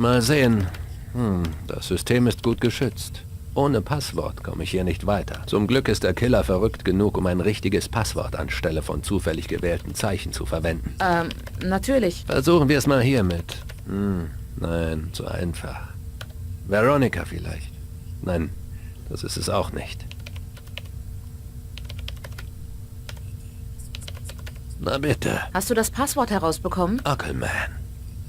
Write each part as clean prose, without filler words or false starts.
Mal sehen. Das System ist gut geschützt. Ohne Passwort komme ich hier nicht weiter. Zum Glück ist der Killer verrückt genug, um ein richtiges Passwort anstelle von zufällig gewählten Zeichen zu verwenden. Natürlich. Versuchen wir es mal hiermit. Nein, zu einfach. Veronica vielleicht. Nein, das ist es auch nicht. Na bitte. Hast du das Passwort herausbekommen? Ockelman.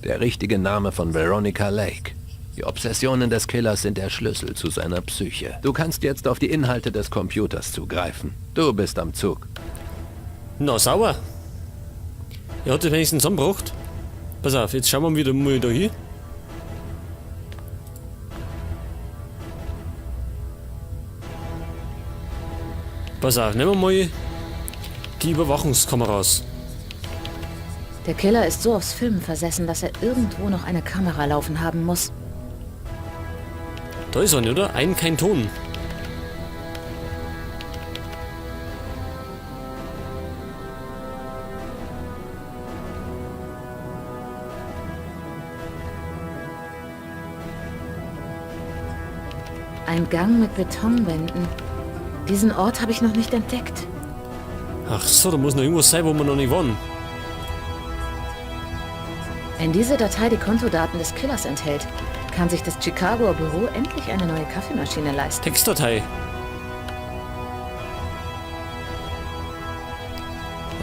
Der richtige Name von Veronica Lake. Die Obsessionen des Killers sind der Schlüssel zu seiner Psyche. Du kannst jetzt auf die Inhalte des Computers zugreifen. Du bist am Zug. Na, sauer. Er hat es wenigstens zusammengebracht. Pass auf, jetzt schauen wir wieder mal da hin. Pass auf, nehmen wir mal die Überwachungskameras. Der Killer ist so aufs Filmen versessen, dass er irgendwo noch eine Kamera laufen haben muss. Da ist eine, oder? Kein Ton. Ein Gang mit Betonwänden. Diesen Ort habe ich noch nicht entdeckt. Ach so, da muss noch irgendwas sein, wo wir noch nicht waren. Wenn diese Datei die Kontodaten des Killers enthält, kann sich das Chicagoer Büro endlich eine neue Kaffeemaschine leisten. Textdatei.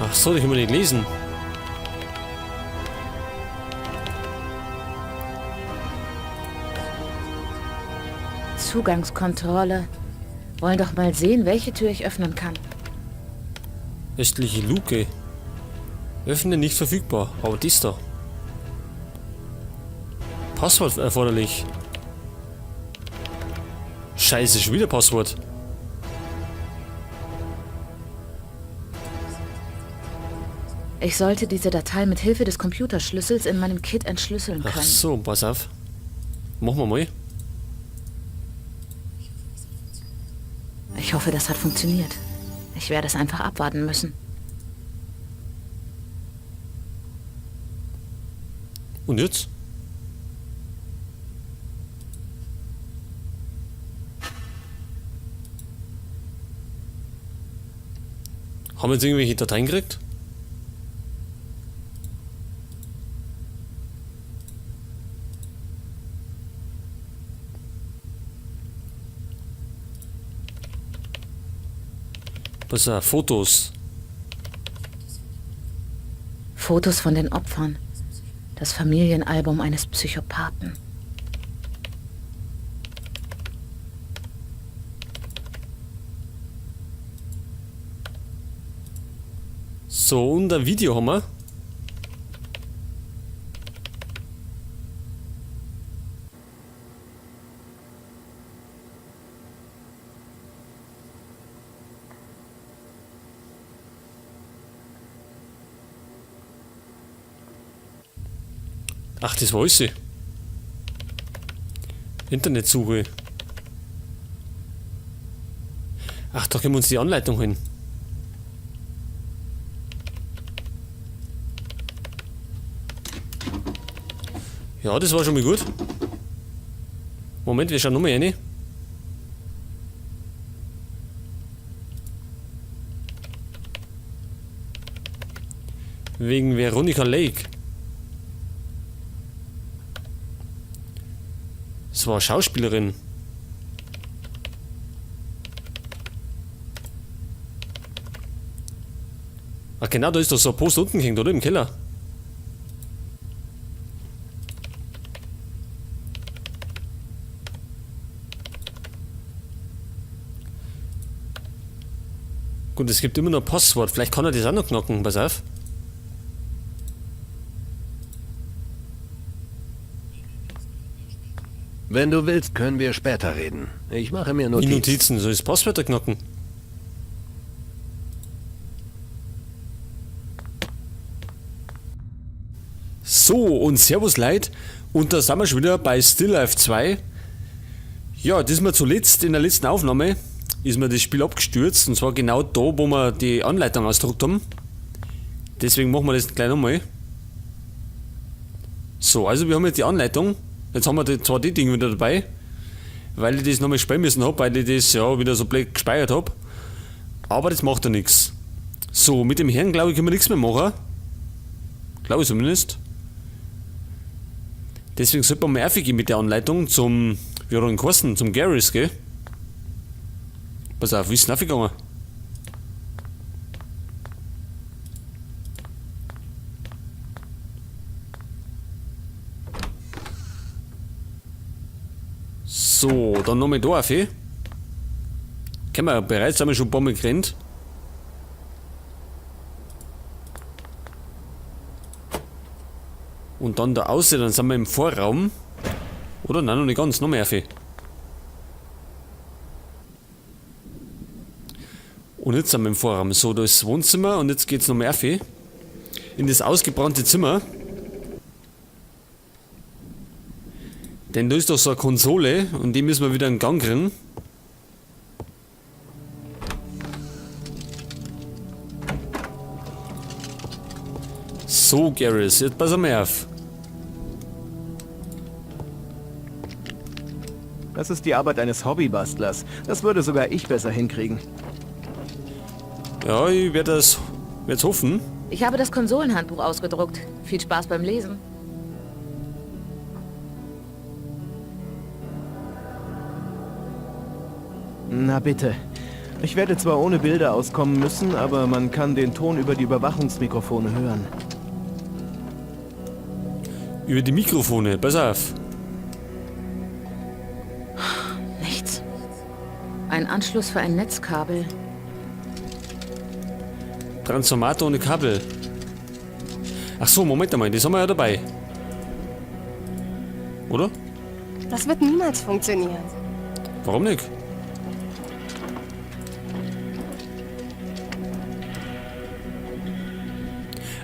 Ach so, die können wir nicht lesen. Zugangskontrolle. Wollen doch mal sehen, welche Tür ich öffnen kann. Östliche Luke. Öffnen nicht verfügbar. Aber dies da. Passwort erforderlich. Scheiße, schon wieder Passwort. Ich sollte diese Datei mit Hilfe des Computerschlüssels in meinem Kit entschlüsseln können. Ach so, pass auf. Machen wir mal. Ich hoffe, das hat funktioniert. Ich werde es einfach abwarten müssen. Und jetzt? Haben wir jetzt irgendwelche Dateien gekriegt? Was ist Fotos? Fotos von den Opfern. Das Familienalbum eines Psychopathen. So, und ein Video haben wir. Ach, das war alles. Internetsuche. Ach, da können wir uns die Anleitung holen. Ja, das war schon mal gut. Moment, wir schauen nochmal rein. Wegen Veronica Lake. Das war eine Schauspielerin. Ach genau, da ist doch so ein Post unten gehängt, oder? Im Keller. Gut, es gibt immer noch ein Passwort. Vielleicht kann er das auch noch knacken. Pass auf. Wenn du willst, können wir später reden. Ich mache mir Die Notizen. Notizen, soll das Passwörter knacken? So, und servus Leute. Und da sind wir schon wieder bei Still Life 2. Ja, das ist mir zuletzt in der letzten Aufnahme ist mir das Spiel abgestürzt. Und zwar genau da, wo wir die Anleitung ausgedruckt haben. Deswegen machen wir das gleich nochmal. So, also wir haben jetzt die Anleitung. Jetzt haben wir zwar die Dinge wieder dabei, weil ich das nochmal spielen müssen habe, weil ich das ja wieder so blöd gespeichert habe. Aber das macht ja nichts. So, mit dem Herrn glaube ich können wir nichts mehr machen. Glaube ich zumindest. Deswegen sollte man mal aufgehen mit der Anleitung zum, wie hat er ihn geheißen, zum Garrus, gell? Pass auf, wie ist es aufgegangen? So, dann nochmal da auf. Kennen wir bereits, haben wir schon ein paar Mal gerannt. Und dann da außen, dann sind wir im Vorraum. Oder? Nein, noch nicht ganz, noch mehr auf. Und jetzt sind wir im Vorraum. So, da ist das Wohnzimmer und jetzt geht es noch mehr auf. In das ausgebrannte Zimmer. Denn da ist doch so eine Konsole und die müssen wir wieder in Gang kriegen. So, Garrus, jetzt pass mal auf. Das ist die Arbeit eines Hobbybastlers. Das würde sogar ich besser hinkriegen. Ja, ich werde es hoffen. Ich habe das Konsolenhandbuch ausgedruckt. Viel Spaß beim Lesen. Na bitte. Ich werde zwar ohne Bilder auskommen müssen, aber man kann den Ton über die Überwachungsmikrofone hören. Über die Mikrofone, pass auf. Nichts. Ein Anschluss für ein Netzkabel. Transformator ohne Kabel. Ach so, Moment einmal, das haben wir ja dabei. Oder? Das wird niemals funktionieren. Warum nicht?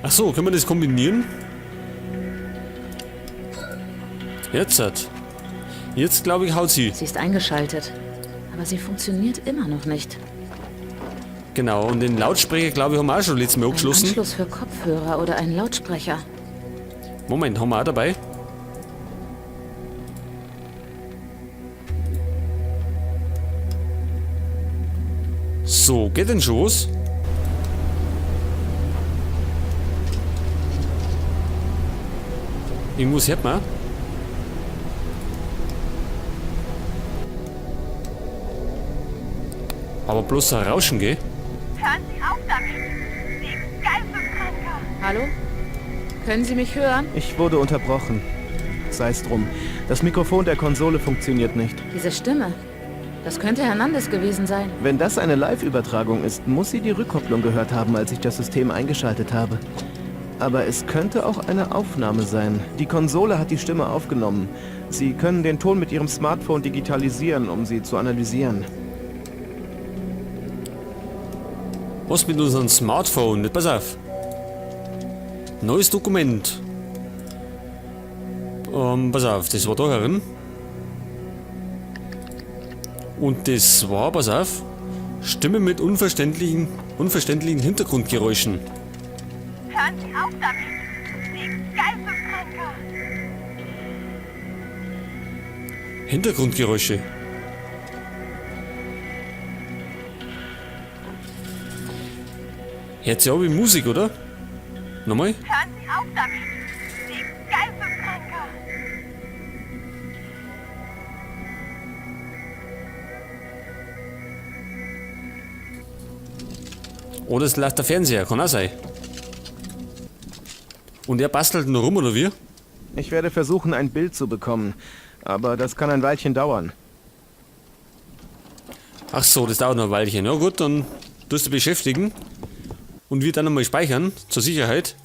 Ach so, können wir das kombinieren? Jetzt glaube ich, haut sie. Sie ist eingeschaltet. Aber sie funktioniert immer noch nicht. Genau, und den Lautsprecher, glaube ich, haben wir auch schon letztes Mal Ein angeschlossen. Anschluss für Kopfhörer oder einen Lautsprecher. Moment, haben wir auch dabei. So, geht denn schon was? Irgendwas hört man. Aber bloß ein Rauschen, gell? Hören Sie auf damit! Sie Geisteskranker! Hallo? Können Sie mich hören? Ich wurde unterbrochen. Sei's drum. Das Mikrofon der Konsole funktioniert nicht. Diese Stimme. Das könnte Hernandez gewesen sein. Wenn das eine Live-Übertragung ist, muss sie die Rückkopplung gehört haben, als ich das System eingeschaltet habe. Aber es könnte auch eine Aufnahme sein. Die Konsole hat die Stimme aufgenommen. Sie können den Ton mit Ihrem Smartphone digitalisieren, um sie zu analysieren. Was mit unserem Smartphone? Pass auf. Neues Dokument. Pass auf, das war da herin. Und das war, pass auf, Stimme mit unverständlichen Hintergrundgeräuschen. Hören Sie auf damit! Sie Geisteskranker! Hintergrundgeräusche. Hört sich auch wie Musik, oder? Nochmal? Hören Sie auf damit! Sie Geisteskranker! Oder es läuft der Fernseher, kann auch sein. Und er bastelt noch rum, oder wie? Ich werde versuchen, ein Bild zu bekommen. Aber das kann ein Weilchen dauern. Ach so, das dauert noch ein Weilchen. Ja gut, dann tust du beschäftigen. Und wir dann nochmal speichern, zur Sicherheit.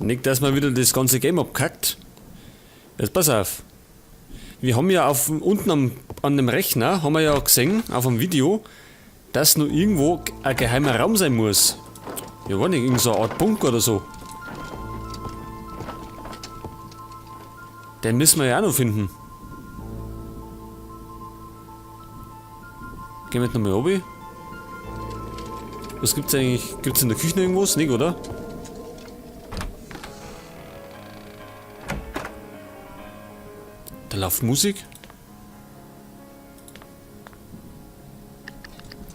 Nicht, dass man wieder das ganze Game abkackt. Jetzt pass auf. Wir haben ja unten an dem Rechner, haben wir ja gesehen, auf dem Video, dass nur irgendwo ein geheimer Raum sein muss. Ja, war nicht irgend so eine Art Bunker oder so. Den müssen wir ja auch noch finden. Gehen wir jetzt nochmal runter. Was gibt's eigentlich? Gibt's in der Küche irgendwas? Nicht, oder? Da läuft Musik.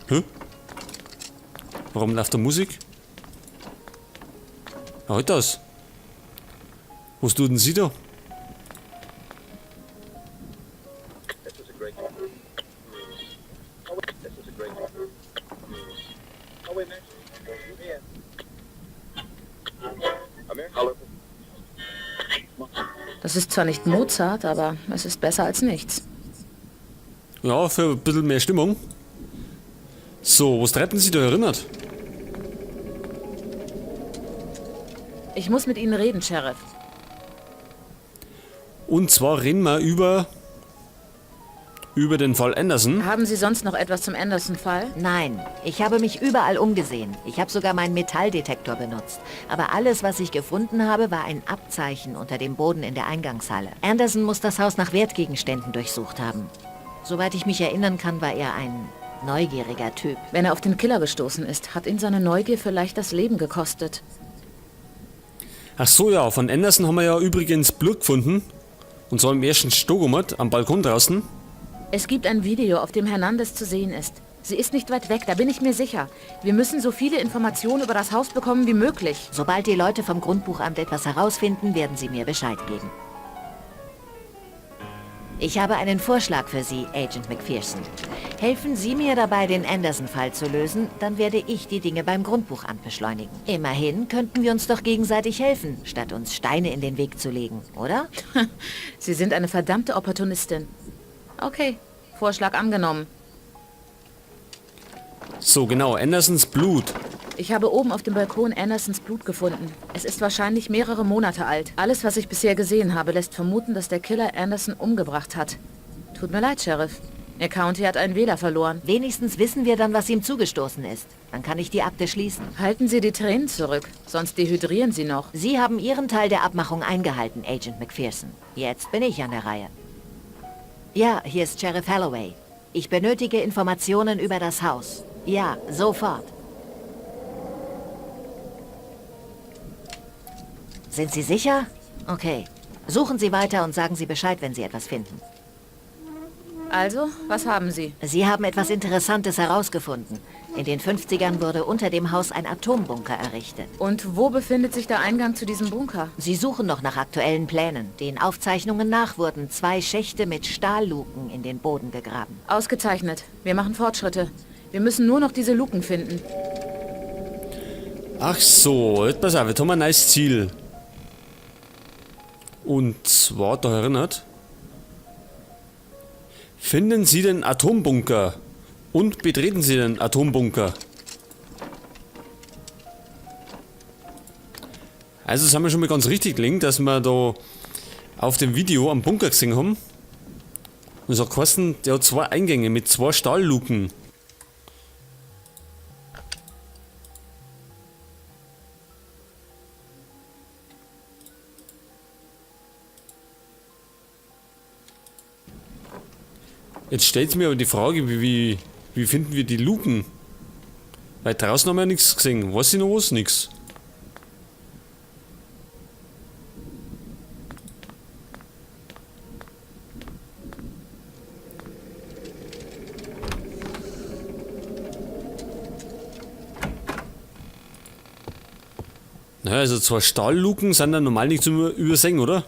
Hä? Warum läuft da Musik? Halt das. Was tut denn sie da? Das ist zwar nicht Mozart, aber es ist besser als nichts. Ja, für ein bisschen mehr Stimmung. So, was treibt denn sie da erinnert? Ich muss mit Ihnen reden, Sheriff. Und zwar reden wir über den Fall Anderson. Haben Sie sonst noch etwas zum Anderson-Fall? Nein, ich habe mich überall umgesehen. Ich habe sogar meinen Metalldetektor benutzt. Aber alles, was ich gefunden habe, war ein Abzeichen unter dem Boden in der Eingangshalle. Anderson muss das Haus nach Wertgegenständen durchsucht haben. Soweit ich mich erinnern kann, war er ein neugieriger Typ. Wenn er auf den Killer gestoßen ist, hat ihn seine Neugier vielleicht das Leben gekostet. Ach so, ja, von Anderson haben wir ja übrigens Blut gefunden. Und zwar im ersten Stock am Balkon draußen. Es gibt ein Video, auf dem Hernandez zu sehen ist. Sie ist nicht weit weg, da bin ich mir sicher. Wir müssen so viele Informationen über das Haus bekommen wie möglich. Sobald die Leute vom Grundbuchamt etwas herausfinden, werden sie mir Bescheid geben. Ich habe einen Vorschlag für Sie, Agent McPherson. Helfen Sie mir dabei, den Anderson-Fall zu lösen, dann werde ich die Dinge beim Grundbuchamt beschleunigen. Immerhin könnten wir uns doch gegenseitig helfen, statt uns Steine in den Weg zu legen, oder? Sie sind eine verdammte Opportunistin. Okay, Vorschlag angenommen. So, genau, Andersons Blut. Ich habe oben auf dem Balkon Andersons Blut gefunden. Es ist wahrscheinlich mehrere Monate alt. Alles, was ich bisher gesehen habe, lässt vermuten, dass der Killer Anderson umgebracht hat. Tut mir leid, Sheriff. Ihr County hat einen Wähler verloren. Wenigstens wissen wir dann, was ihm zugestoßen ist. Dann kann ich die Akte schließen. Halten Sie die Tränen zurück, sonst dehydrieren Sie noch. Sie haben Ihren Teil der Abmachung eingehalten, Agent McPherson. Jetzt bin ich an der Reihe. Ja, hier ist Sheriff Holloway. Ich benötige Informationen über das Haus. Ja, sofort. Sind Sie sicher? Okay. Suchen Sie weiter und sagen Sie Bescheid, wenn Sie etwas finden. Also, was haben Sie? Sie haben etwas Interessantes herausgefunden. In den 50ern wurde unter dem Haus ein Atombunker errichtet. Und wo befindet sich der Eingang zu diesem Bunker? Sie suchen noch nach aktuellen Plänen. Den Aufzeichnungen nach wurden 2 Schächte mit Stahlluken in den Boden gegraben. Ausgezeichnet. Wir machen Fortschritte. Wir müssen nur noch diese Luken finden. Ach so, jetzt pass auf, jetzt haben wir ein neues Ziel. Und zwar, da erinnert. Finden Sie den Atombunker und betreten Sie den Atombunker. Also sind wir schon mal ganz richtig gelingen, dass wir da auf dem Video am Bunker gesehen haben. Und es hat geheißen, der hat 2 Eingänge mit 2 Stahlluken. Jetzt stellt sich mir aber die Frage, wie finden wir die Luken? Weil draußen haben wir ja nichts gesehen. Weiß ich noch was? Nix. Naja, also 2 Stahlluken sind dann normal nicht zu übersehen, oder?